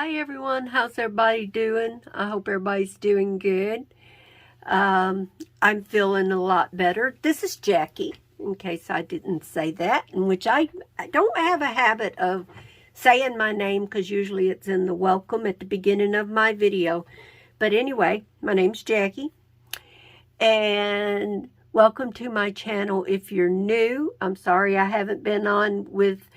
Hi everyone, how's everybody doing? I hope everybody's doing good. I'm feeling a lot better. This is Jackie, in case I didn't say that, in which I don't have a habit of saying my name because usually it's in the welcome at the beginning of my video. But anyway, my name's Jackie, and welcome to my channel. If you're new, I'm sorry I haven't been on with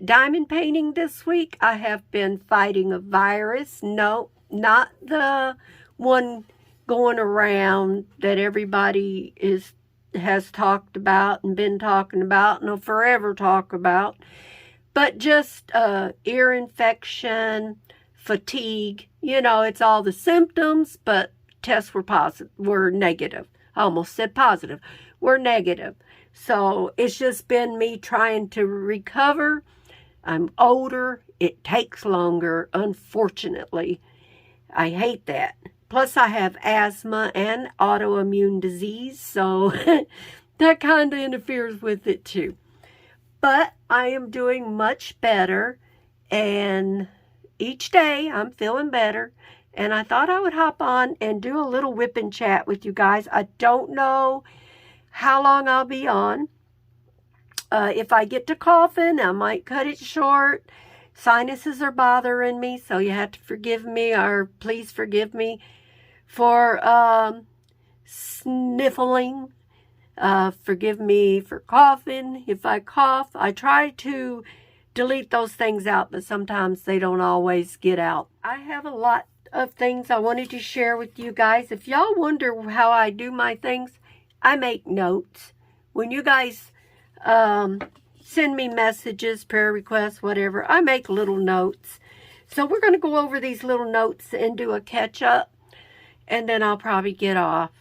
diamond painting this week. I have been fighting a virus. No, not the one going around that everybody has talked about and been talking about and will forever talk about, but just ear infection, fatigue. You know, it's all the symptoms, but tests were negative. I almost said positive. Were negative. So it's just been me trying to recover. I'm older. It takes longer, unfortunately. I hate that. Plus, I have asthma and autoimmune disease, so that kind of interferes with it too. But I am doing much better, and each day I'm feeling better. And I thought I would hop on and do a little whip and chat with you guys. I don't know how long I'll be on. If I get to coughing, I might cut it short. Sinuses are bothering me, so you have to forgive me, or please forgive me for sniffling. Forgive me for coughing. If I cough, I try to delete those things out, but sometimes they don't always get out. I have a lot of things I wanted to share with you guys. If y'all wonder how I do my things, I make notes. When you guys send me messages, prayer requests, whatever, I make little notes. So we're going to go over these little notes and do a catch-up, and then I'll probably get off.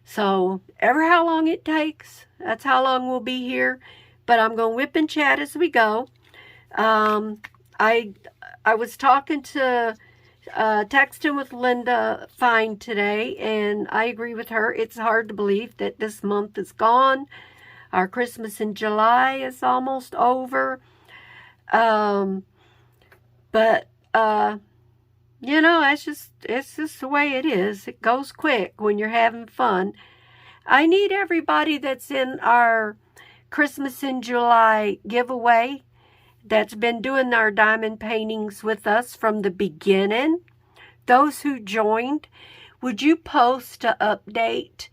So ever how long it takes, that's how long we'll be here. But I'm going to whip and chat as we go. I was talking to texting with Linda Fine today, and I agree with her. It's hard to believe that this month is gone. Our Christmas in July is almost over. But you know, it's just the way it is. It goes quick when you're having fun. I need everybody that's in our Christmas in July giveaway that's been doing our diamond paintings with us from the beginning. Those who joined, would you post an update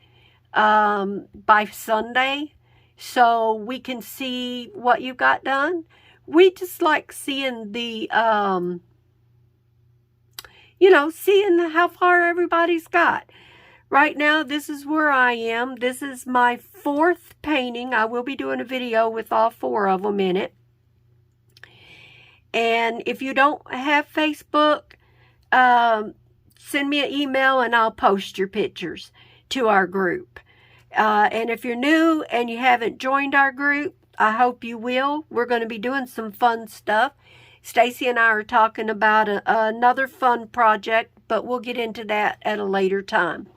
by Sunday so we can see what you got done? We just like seeing the, you know, seeing how far everybody's got. Right now, this is where I am. This is my 4th painting. I will be doing a video with all 4 of them in it. And if you don't have Facebook, send me an email and I'll post your pictures to our group. And if you're new and you haven't joined our group, I hope you will. We're going to be doing some fun stuff. Stacy and I are talking about another fun project, but we'll get into that at a later time.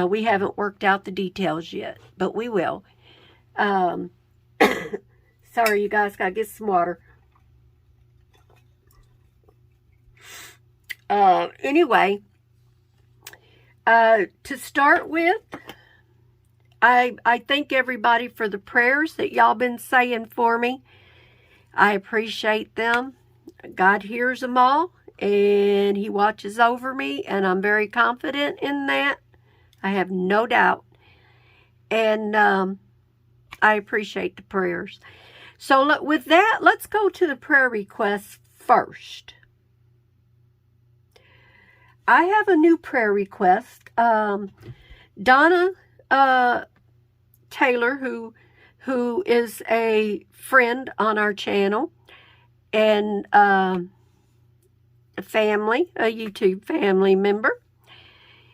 We haven't worked out the details yet, but we will. Sorry, you guys, got to get some water. Anyway, to start with, I thank everybody for the prayers that y'all been saying for me. I appreciate them. God hears them all, and He watches over me, and I'm very confident in that. I have no doubt. And I appreciate the prayers. So with that, let's go to the prayer requests first. I have a new prayer request. Donna Taylor, who is a friend on our channel and a YouTube family member.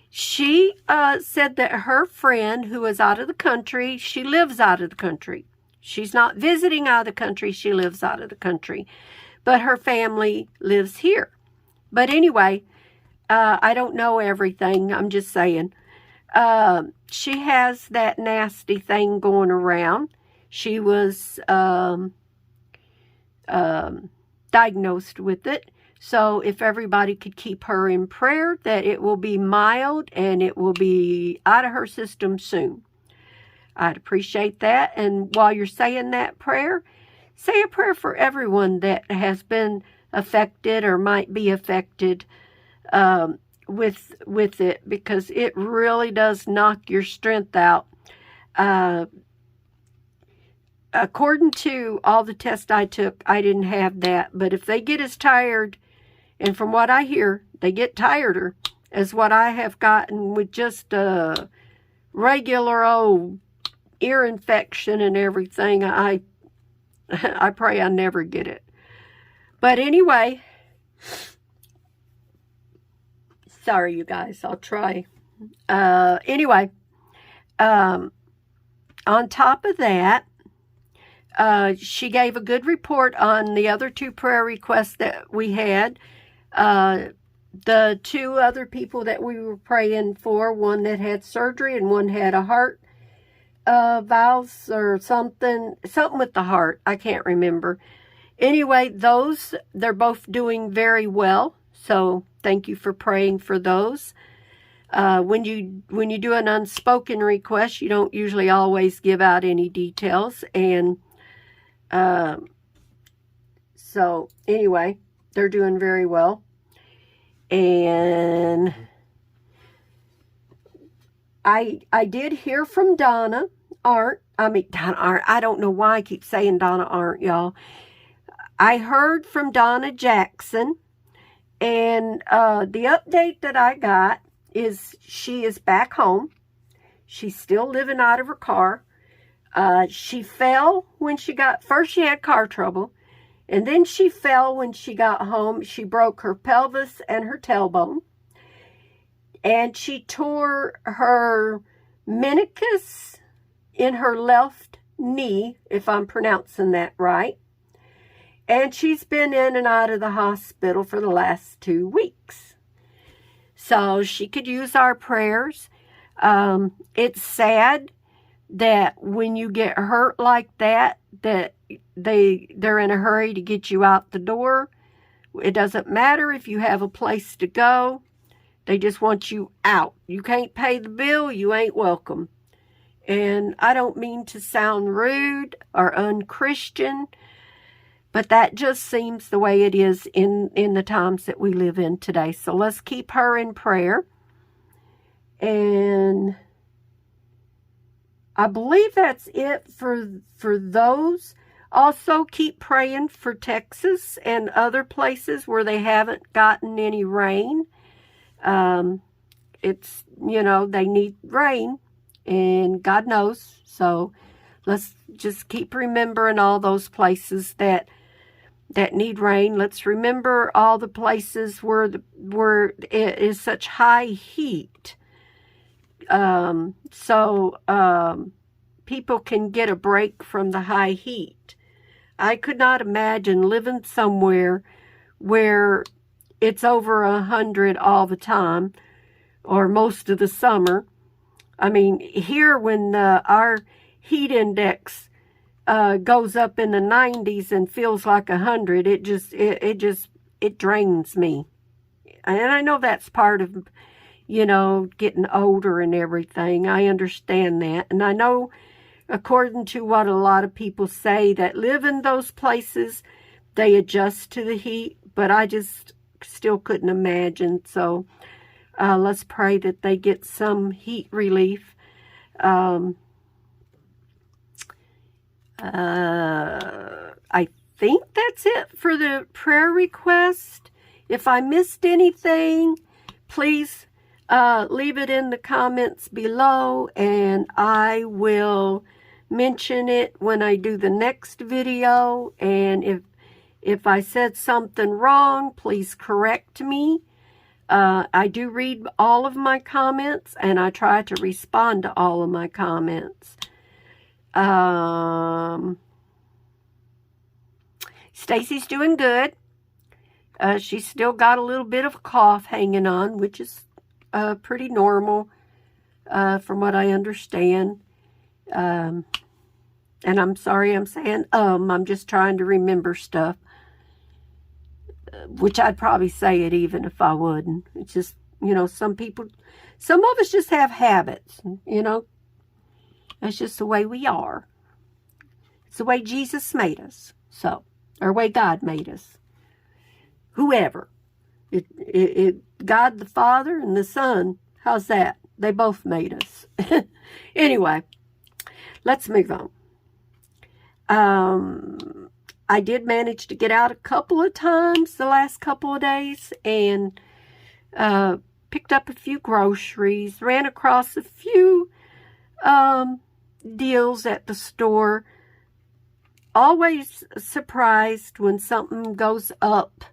She said that her friend who is out of the country, she lives out of the country. She's not visiting out of the country, she lives out of the country. But her family lives here. But anyway, I don't know everything, I'm just saying. She has that nasty thing going around. She was diagnosed with it. So if everybody could keep her in prayer, that it will be mild and it will be out of her system soon. I'd appreciate that. And while you're saying that prayer, say a prayer for everyone that has been affected or might be affected with it, because it really does knock your strength out. According to all the tests I took, I didn't have that. But if they get as tired, and from what I hear, they get tireder as what I have gotten with just a regular old ear infection and everything, I pray I never get it. But anyway, sorry you guys, I'll try. Anyway, on top of that, she gave a good report on the other 2 prayer requests that we had. The 2 other people that we were praying for, one that had surgery and one had a heart valves or something with the heart. I can't remember. Anyway, they're both doing very well. So thank you for praying for those. When you do an unspoken request, you don't usually always give out any details. And so anyway, they're doing very well. And I did hear from Donna Arndt. Donna Arndt. I don't know why I keep saying Donna Arndt, y'all. I heard from Donna Jackson. And the update that I got is she is back home. She's still living out of her car. She fell when first she had car trouble. And then she fell when she got home. She broke her pelvis and her tailbone. And she tore her meniscus in her left knee, if I'm pronouncing that right. And she's been in and out of the hospital for the last 2 weeks. So she could use our prayers. It's sad that when you get hurt like that they're in a hurry to get you out the door. It doesn't matter if you have a place to go. They just want you out. You can't pay the bill, you ain't welcome. And I don't mean to sound rude or unchristian, but that just seems the way it is in the times that we live in today. So let's keep her in prayer. And I believe that's it for those. Also, keep praying for Texas and other places where they haven't gotten any rain. It's, they need rain, and God knows. So let's just keep remembering all those places that need rain. Let's remember all the places where it is such high heat. So people can get a break from the high heat. I could not imagine living somewhere where it's over 100 all the time, or most of the summer. I mean, here when our heat index goes up in the 90s and feels like 100, it drains me. And I know that's part of, getting older and everything. I understand that. And I know, according to what a lot of people say that live in those places, they adjust to the heat. But I just still couldn't imagine. So let's pray that they get some heat relief. I think that's it for the prayer request. If I missed anything, please leave it in the comments below, and I will mention it when I do the next video. And if I said something wrong, please correct me. I do read all of my comments, and I try to respond to all of my comments. Stacy's doing good. She's still got a little bit of a cough hanging on, which is pretty normal from what I understand. And I'm sorry I'm saying I'm just trying to remember stuff. which I'd probably say it even if I wouldn't. It's just, some of us just have habits, That's just the way we are. It's the way Jesus made us, or the way God made us. Whoever. God the Father and the Son, how's that? They both made us. Anyway, let's move on. I did manage to get out a couple of times the last couple of days and picked up a few groceries, ran across a few deals at the store. Always surprised when something goes up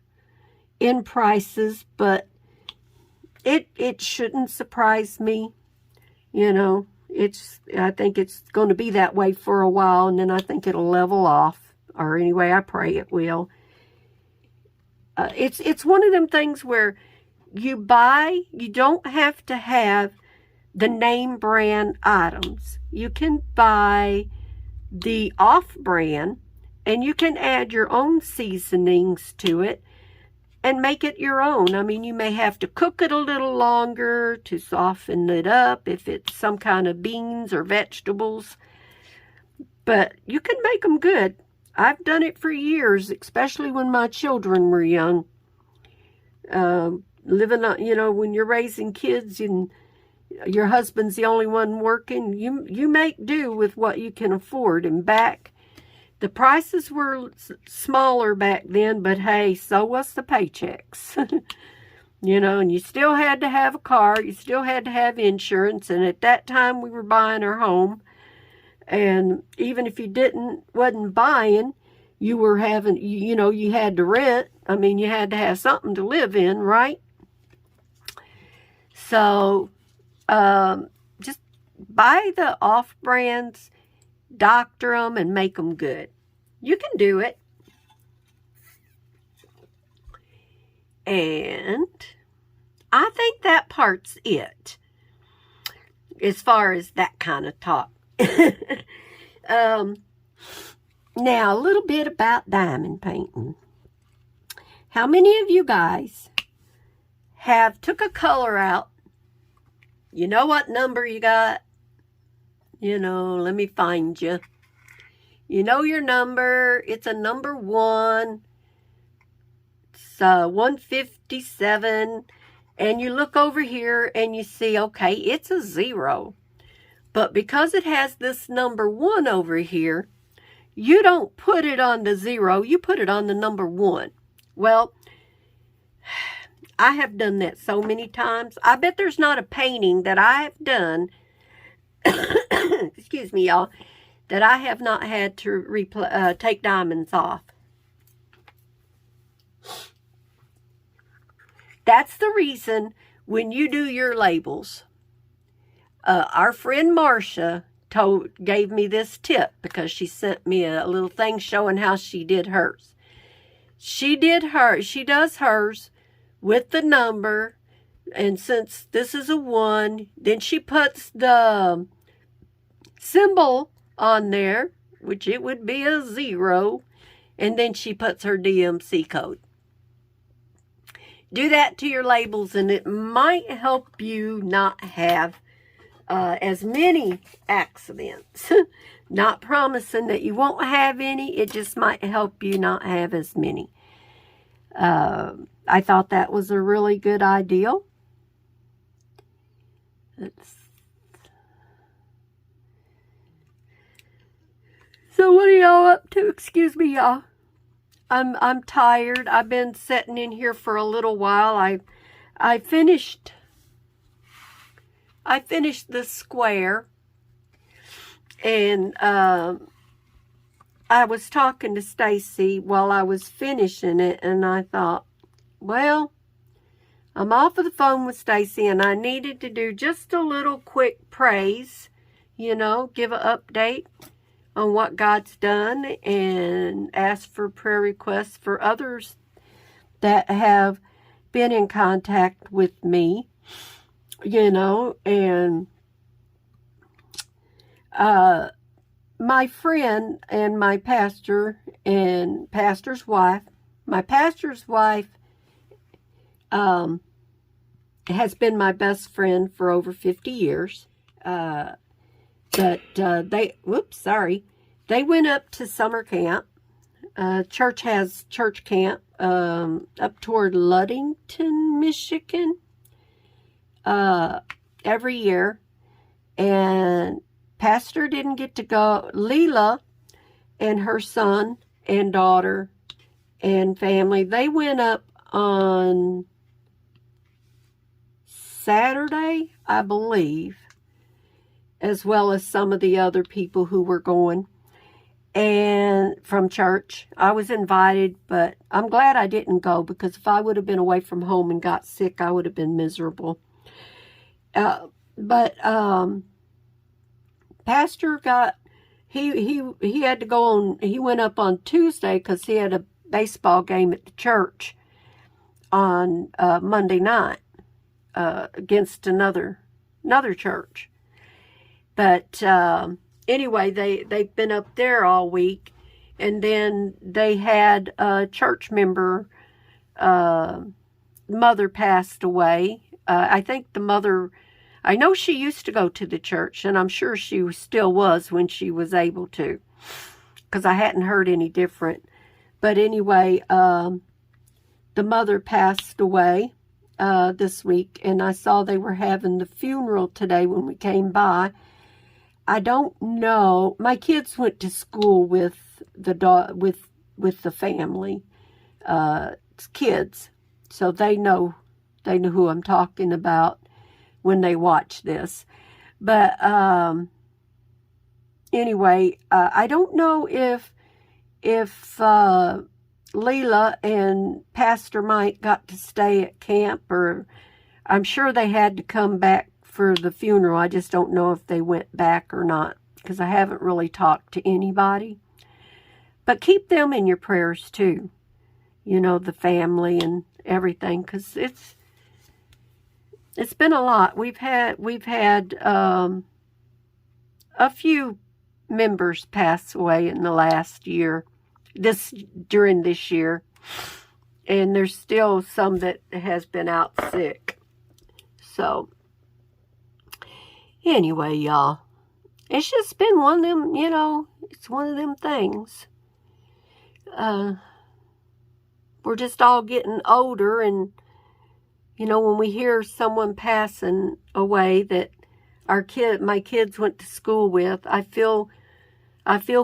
in prices, but it shouldn't surprise me. I think it's going to be that way for a while, and then I think it'll level off, or anyway, I pray it will. It's one of them things where you don't have to have the name brand items. You can buy the off-brand, and you can add your own seasonings to it and make it your own. I mean, you may have to cook it a little longer to soften it up if it's some kind of beans or vegetables. But you can make them good. I've done it for years, especially when my children were young. Living on, when you're raising kids and your husband's the only one working, you make do with what you can afford. And the prices were smaller back then, but hey, so was the paychecks. And you still had to have a car, you still had to have insurance, and at that time we were buying our home. And even if you wasn't buying, you were having, you had to rent. I mean, you had to have something to live in, right? So, just buy the off-brands, doctor them, and make them good. You can do it. And I think that part's it as far as that kind of talk. Now, a little bit about diamond painting. How many of you guys have took a color out? You know what number you got? Let me find you. You know your number. It's a number 1. It's 157. And you look over here and you see, okay, it's a 0. But because it has this number 1 over here, you don't put it on the 0. You put it on the number 1. Well, I have done that so many times. I bet there's not a painting that I have done, excuse me, y'all, that I have not had to take diamonds off. That's the reason when you do your labels. Our friend Marcia gave me this tip because she sent me a little thing showing how she did hers. She does hers with the number, and since this is a 1, then she puts the symbol on there, which it would be a 0, and then she puts her DMC code. Do that to your labels, and it might help you not have as many accidents. Not promising that you won't have any, it just might help you not have as many. I thought that was a really good idea. So what are y'all up to? Excuse me, y'all. I'm tired. I've been sitting in here for a little while. I finished this square, and I was talking to Stacy while I was finishing it, and I thought, well, I'm off of the phone with Stacy, and I needed to do just a little quick praise, give an update on what God's done, and ask for prayer requests for others that have been in contact with me, and my friend and my pastor and pastor's wife, My pastor's wife has been my best friend for over 50 years. But they went up to summer camp. Church has church camp up toward Ludington, Michigan, every year. And pastor didn't get to go. Leela and her son and daughter and family, they went up on Saturday, I believe, as well as some of the other people who were going and from church. I was invited, but I'm glad I didn't go, because if I would have been away from home and got sick, I would have been miserable. Pastor got, he had to go on, he went up on Tuesday because he had a baseball game at the church on Monday night against another church. But anyway, they've been up there all week, and then they had a church member, mother passed away. I think the mother, I know she used to go to the church, and I'm sure she still was when she was able to, because I hadn't heard any different. But anyway, the mother passed away this week, and I saw they were having the funeral today when we came by. I don't know. My kids went to school with the family, kids, so they know who I'm talking about when they watch this. But anyway, I don't know if Leela and Pastor Mike got to stay at camp, or I'm sure they had to come back for the funeral. I just don't know if they went back or not, because I haven't really talked to anybody. But keep them in your prayers too, you know, the family and everything, because it's been a lot. We've had a few members pass away in the last year, during this year, and there's still some that has been out sick. So anyway, y'all, it's just been one of them, you know, it's one of them things. We're just all getting older, and, you know, when we hear someone passing away that my kids went to school with, I feel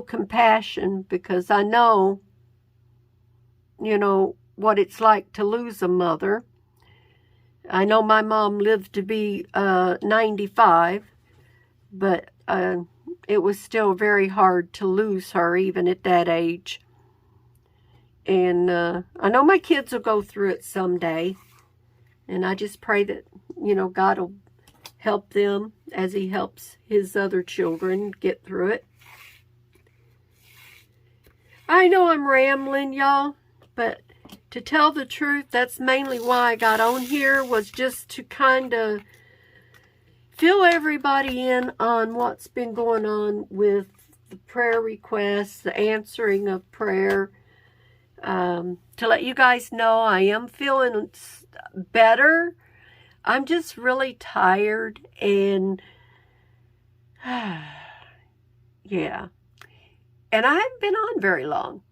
compassion, because I know, you know, what it's like to lose a mother. I know my mom lived to be 95, but it was still very hard to lose her, even at that age. And I know my kids will go through it someday. And I just pray that, you know, God will help them as he helps his other children get through it. I know I'm rambling, y'all, but to tell the truth, that's mainly why I got on here, was just to kind of fill everybody in on what's been going on with the prayer requests, the answering of prayer. To let you guys know I am feeling better. I'm just really tired, and yeah. And I haven't been on very long,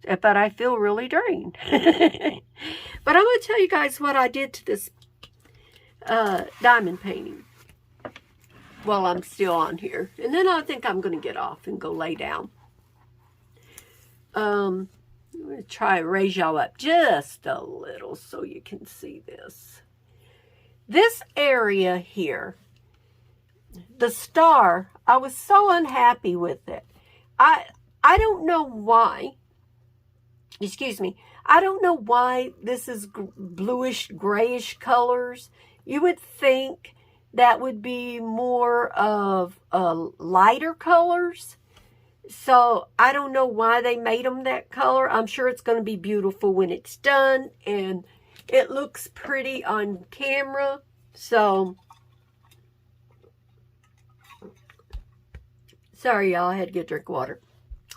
but I feel really drained. But I'm going to tell you guys what I did to this diamond painting while I'm still on here. And then I think I'm going to get off and go lay down. I'm going to try and raise y'all up just a little so you can see this. This area here, the star, I was so unhappy with it. I don't know why. Excuse me. I don't know why this is bluish, grayish colors. You would think that would be more of lighter colors. So I don't know why they made them that color. I'm sure it's going to be beautiful when it's done, and it looks pretty on camera. So sorry, y'all. I had to get a drink of water,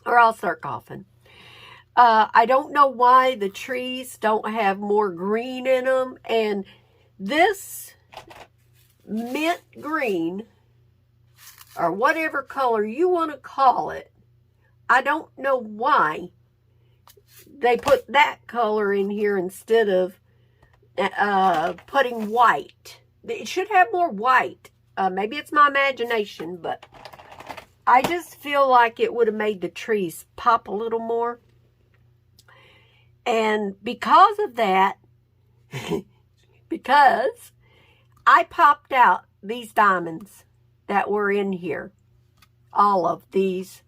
or I'll start coughing. I don't know why the trees don't have more green in them. And this mint green, or whatever color you want to call it, I don't know why they put that color in here instead of putting white. It should have more white. Maybe it's my imagination, but I just feel like it would have made the trees pop a little more. And because of that, because I popped out these diamonds that were in here, all of these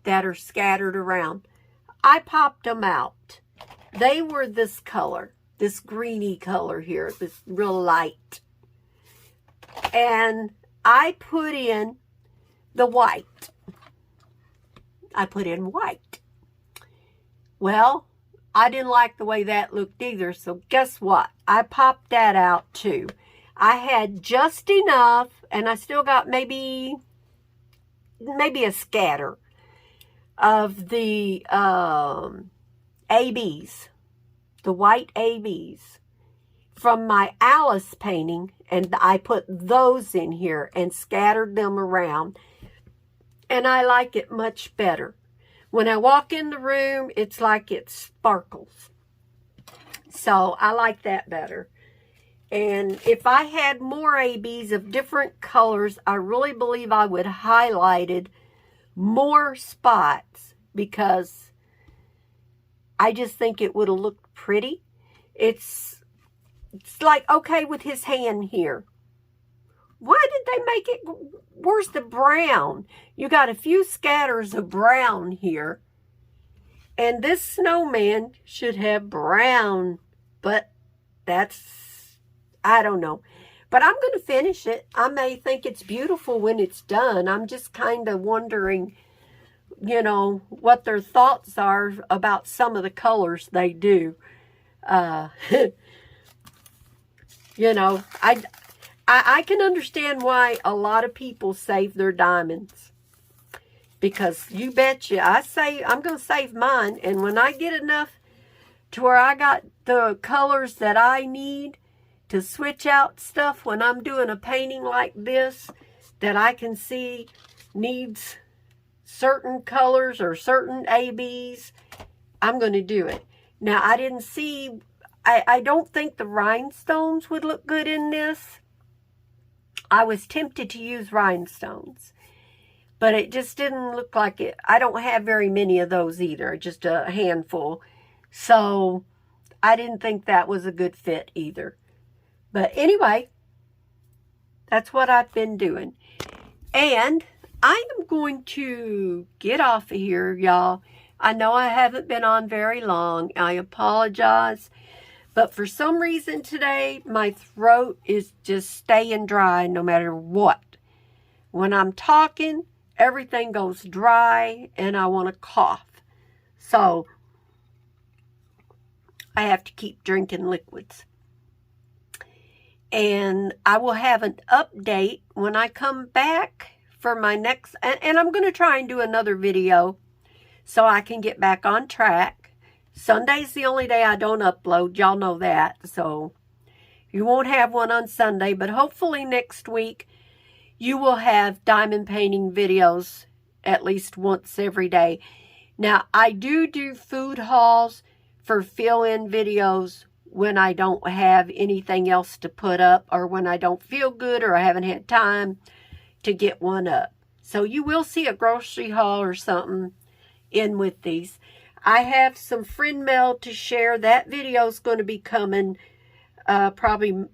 that are scattered around, I popped them out. They were this color, this greeny color here, this real light. And I put in the white. I put in white. Well, I didn't like the way that looked either, so guess what? I popped that out too. I had just enough, and I still got maybe a scatter of the ABs, the white ABs from my Alice painting, and I put those in here and scattered them around, and I like it much better. When I walk in the room, it's like it sparkles. So I like that better. And if I had more ABs of different colors, I really believe I would have highlighted more spots, because I just think it would have looked pretty. It's like, okay, with his hand here. Why did they make it? Where's the brown? You got a few scatters of brown here. And this snowman should have brown. But that's, I don't know. But I'm going to finish it. I may think it's beautiful when it's done. I'm just kind of wondering, you know, what their thoughts are about some of the colors they do. You know, I can understand why a lot of people save their diamonds. Because you betcha, I'm going to save mine. And when I get enough to where I got the colors that I need to switch out stuff when I'm doing a painting like this, that I can see needs certain colors or certain ABs, I'm going to do it. Now, I didn't see, I don't think the rhinestones would look good in this. I was tempted to use rhinestones, but it just didn't look like it. I don't have very many of those either, just a handful. So I didn't think that was a good fit either. But anyway, that's what I've been doing. And I am going to get off of here, y'all. I know I haven't been on very long. I apologize. But for some reason today, my throat is just staying dry no matter what. When I'm talking, everything goes dry and I want to cough. So I have to keep drinking liquids. And I will have an update when I come back for my next, and I'm going to try and do another video so I can get back on track. Sunday's the only day I don't upload. Y'all know that. So you won't have one on Sunday, but hopefully next week you will have diamond painting videos at least once every day. Now, I do food hauls for fill-in videos when I don't have anything else to put up, or when I don't feel good, or I haven't had time to get one up. So you will see a grocery haul or something in with these. I have some friend mail to share. That video is going to be coming probably,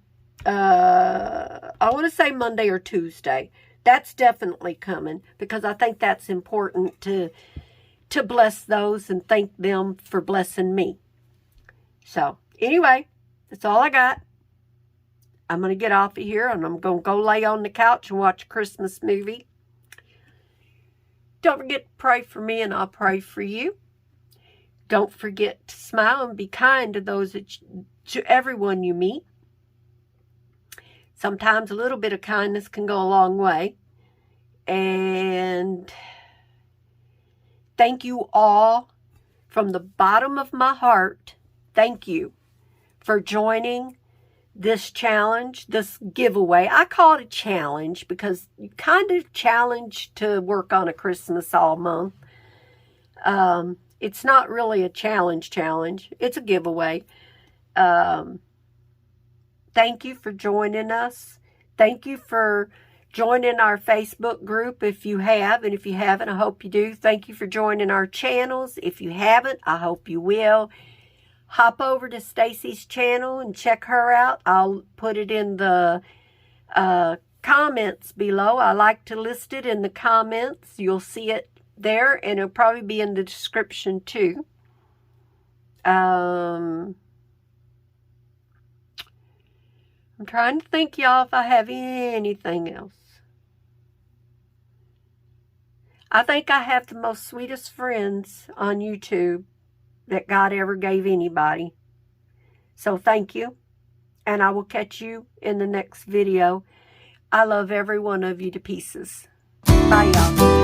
I want to say Monday or Tuesday. That's definitely coming, because I think that's important to bless those and thank them for blessing me. So anyway, that's all I got. I'm going to get off of here, and I'm going to go lay on the couch and watch a Christmas movie. Don't forget to pray for me, and I'll pray for you. Don't forget to smile and be kind to those to everyone you meet. Sometimes a little bit of kindness can go a long way. And thank you all from the bottom of my heart, thank you for joining this challenge, this giveaway. I call it a challenge because you kind of challenge to work on a Christmas all month. It's not really a challenge. It's a giveaway. Thank you for joining us. Thank you for joining our Facebook group if you have, and if you haven't, I hope you do. Thank you for joining our channels. If you haven't, I hope you will. Hop over to Stacy's channel and check her out. I'll put it in the comments below. I like to list it in the comments. You'll see it there, and it'll probably be in the description too. I'm trying to think, y'all, if I have anything else. I think I have the most sweetest friends on YouTube that God ever gave anybody. So thank you, and I will catch you in the next video. I love every one of you to pieces. Bye, y'all.